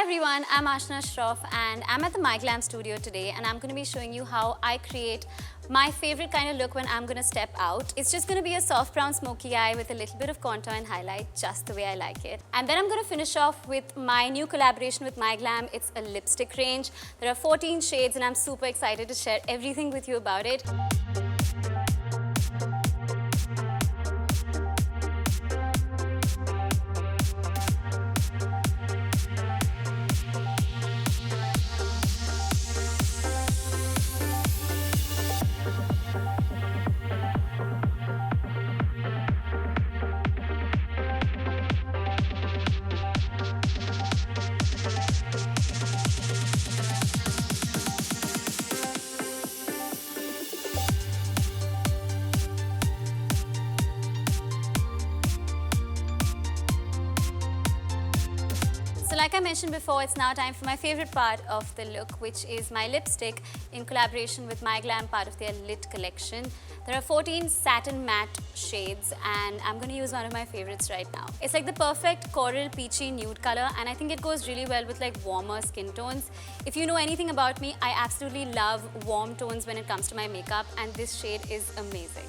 everyone, I'm Aashna Shroff and I'm at the MyGlamm studio today and I'm going to be showing you how I create my favorite kind of look when I'm going to step out. It's just going to be a soft brown smoky eye with a little bit of contour and highlight, just the way I like it. And then I'm going to finish off with my new collaboration with MyGlamm. It's a lipstick range. There are 14 shades and I'm super excited to share everything with you about it. So like I mentioned before, it's now time for my favorite part of the look, which is my lipstick in collaboration with MyGlamm, part of their LIT collection. There are 14 satin matte shades and I'm going to use one of my favorites right now. It's like the perfect coral peachy nude color and I think it goes really well with like warmer skin tones. If you know anything about me, I absolutely love warm tones when it comes to my makeup and this shade is amazing.